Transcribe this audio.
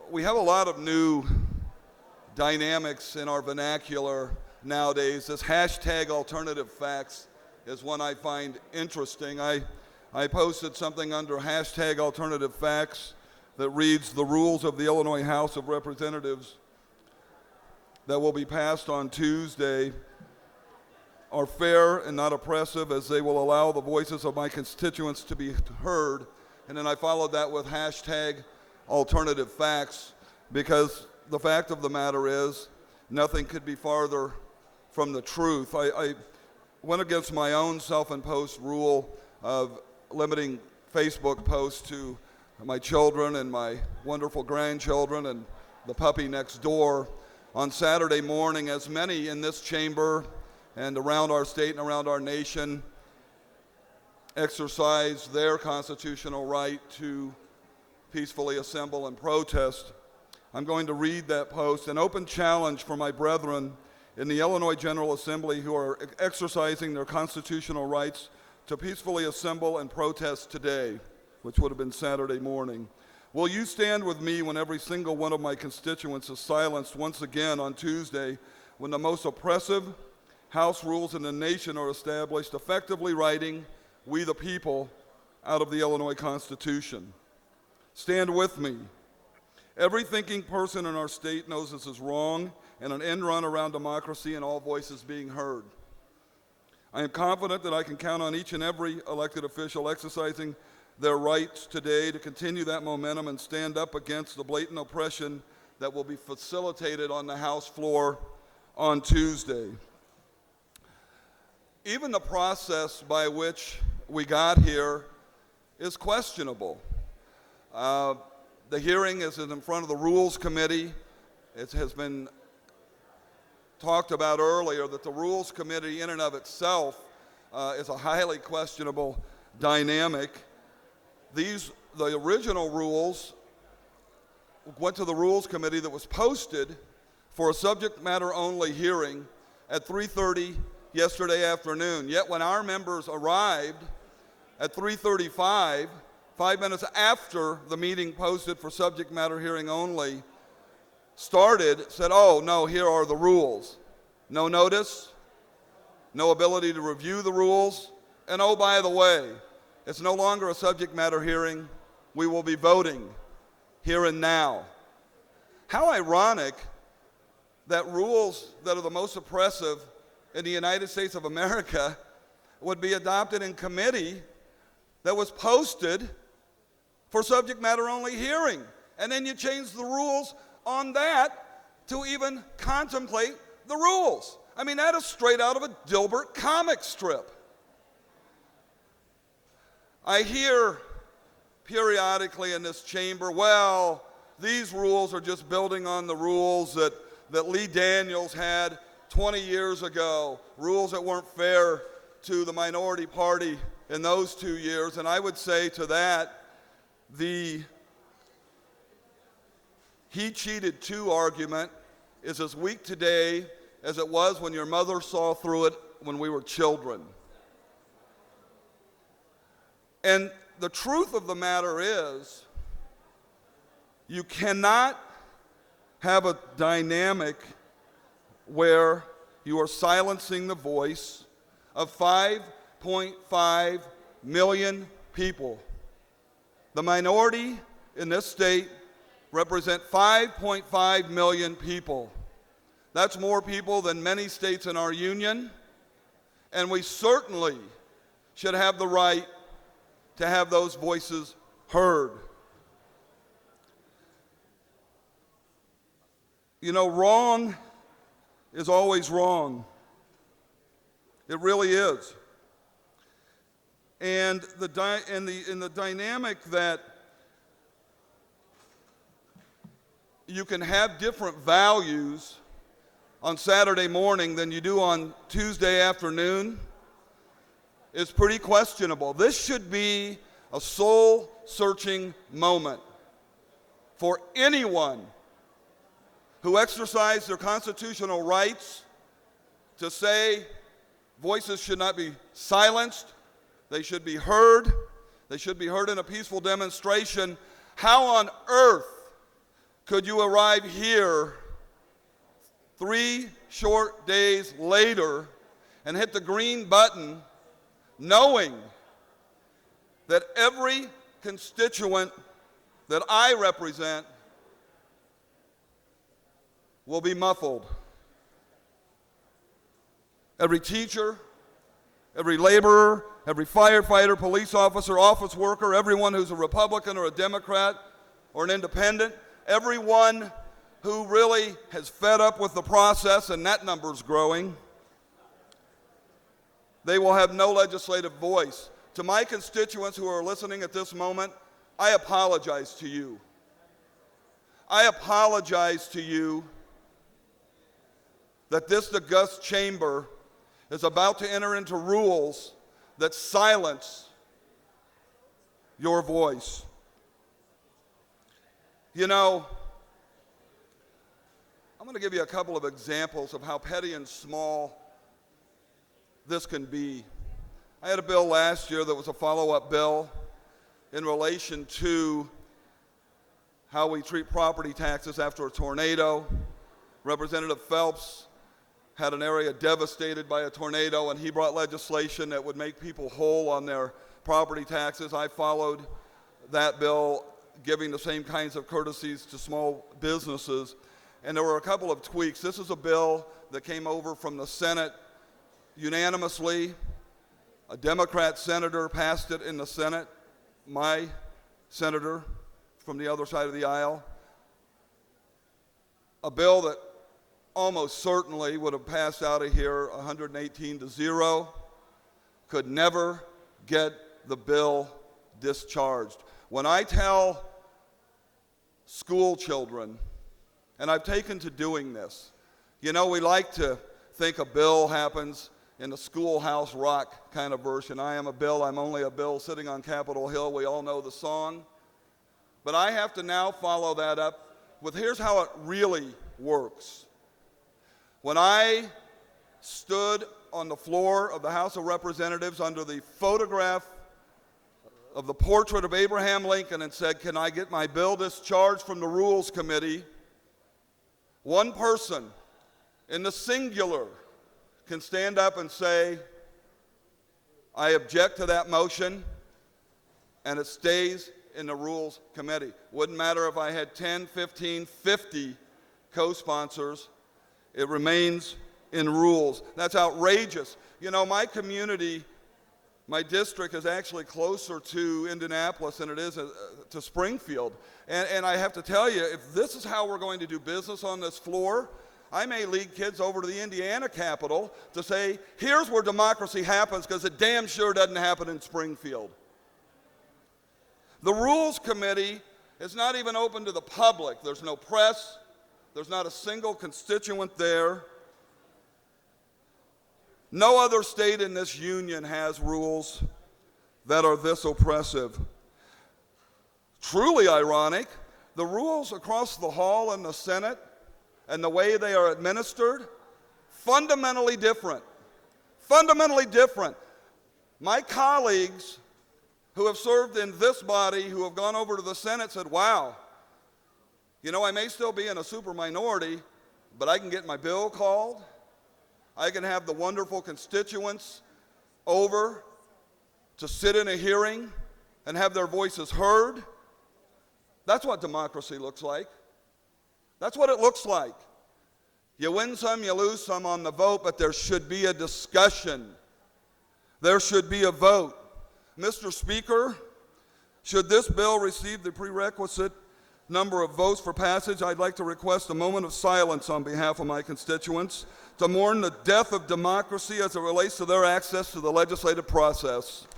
We have a lot of new dynamics in our vernacular nowadays. This hashtag alternative facts is one I find interesting. I posted something under hashtag alternative facts that reads, the rules of the Illinois House of Representatives that will be passed on Tuesday are fair and not oppressive, as they will allow the voices of my constituents to be heard. And then I followed that with hashtag alternative facts, because the fact of the matter is nothing could be farther from the truth. I went against my own self-imposed rule of limiting Facebook posts to my children and my wonderful grandchildren and the puppy next door on Saturday morning, as many in this chamber and around our state and around our nation exercise their constitutional right to peacefully assemble and protest. I'm going to read that post, an open challenge for my brethren in the Illinois General Assembly who are exercising their constitutional rights to peacefully assemble and protest today, which would have been Saturday morning. Will you stand with me when every single one of my constituents is silenced once again on Tuesday, when the most oppressive House rules in the nation are established, effectively writing "We the People" out of the Illinois Constitution? Stand with me. Every thinking person in our state knows this is wrong and an end run around democracy and all voices being heard. I am confident that I can count on each and every elected official exercising their rights today to continue that momentum and stand up against the blatant oppression that will be facilitated on the House floor on Tuesday. Even the process by which we got here is questionable. The hearing is in front of the Rules Committee. It has been talked about earlier that the Rules Committee in and of itself is a highly questionable dynamic. The original rules went to the Rules Committee that was posted for a subject matter only hearing at 3:30 yesterday afternoon. Yet when our members arrived at 3:35, 5 minutes after the meeting posted for subject matter hearing only started, said, oh no, here are the rules. No notice, no ability to review the rules, and oh, by the way, it's no longer a subject matter hearing. We will be voting here and now. How ironic that rules that are the most oppressive in the United States of America would be adopted in committee that was posted for subject matter only hearing. And then you change the rules on that to even contemplate the rules. I mean, that is straight out of a Dilbert comic strip. I hear periodically in this chamber, well, these rules are just building on the rules that Lee Daniels had 20 years ago, rules that weren't fair to the minority party in those 2 years. And I would say to that, the "he cheated too" argument is as weak today as it was when your mother saw through it when we were children. And the truth of the matter is, you cannot have a dynamic where you are silencing the voice of 5.5 million people. The minority in this state represent 5.5 million people. That's more people than many states in our union, and we certainly should have the right to have those voices heard. You know, wrong is always wrong. It really is. And in the dynamic that you can have different values on Saturday morning than you do on Tuesday afternoon is pretty questionable. This should be a soul-searching moment for anyone who exercise their constitutional rights to say voices should not be silenced, they should be heard in a peaceful demonstration. How on earth could you arrive here 3 short days later and hit the green button knowing that every constituent that I represent will be muffled? Every teacher, every laborer, every firefighter, police officer, office worker, everyone who's a Republican or a Democrat or an independent, everyone who really has fed up with the process, and that number's growing, they will have no legislative voice. To my constituents who are listening at this moment, I apologize to you. I apologize to you that this august chamber is about to enter into rules that silence your voice. You know, I'm going to give you a couple of examples of how petty and small this can be. I had a bill last year that was a follow-up bill in relation to how we treat property taxes after a tornado. Representative Phelps had an area devastated by a tornado, and he brought legislation that would make people whole on their property taxes. I followed that bill, giving the same kinds of courtesies to small businesses, and there were a couple of tweaks. This is a bill that came over from the Senate unanimously. A Democrat senator passed it in the Senate, my senator from the other side of the aisle. A bill that almost certainly would have passed out of here 118-0, could never get the bill discharged. When I tell school children, and I've taken to doing this, you know, we like to think a bill happens in the schoolhouse rock kind of version. I am a bill, I'm only a bill sitting on Capitol Hill. We all know the song. But I have to now follow that up with here's how it really works. When I stood on the floor of the House of Representatives under the photograph of the portrait of Abraham Lincoln and said, "Can I get my bill discharged from the Rules Committee?" one person in the singular can stand up and say, "I object to that motion," and it stays in the Rules Committee. Wouldn't matter if I had 10, 15, 50 co-sponsors. It remains in rules. That's outrageous. You know, my community, my district is actually closer to Indianapolis than it is to Springfield. And I have to tell you, if this is how we're going to do business on this floor, I may lead kids over to the Indiana Capitol to say, here's where democracy happens, because it damn sure doesn't happen in Springfield. The Rules Committee is not even open to the public. There's no press. There's not a single constituent there. No other state in this union has rules that are this oppressive. Truly ironic, the rules across the hall in the Senate and the way they are administered, fundamentally different. Fundamentally different. My colleagues who have served in this body, who have gone over to the Senate, said, wow, you know, I may still be in a super minority, but I can get my bill called. I can have the wonderful constituents over to sit in a hearing and have their voices heard. That's what democracy looks like. That's what it looks like. You win some, you lose some on the vote, but there should be a discussion. There should be a vote. Mr. Speaker, should this bill receive the prerequisite number of votes for passage, I'd like to request a moment of silence on behalf of my constituents to mourn the death of democracy as it relates to their access to the legislative process.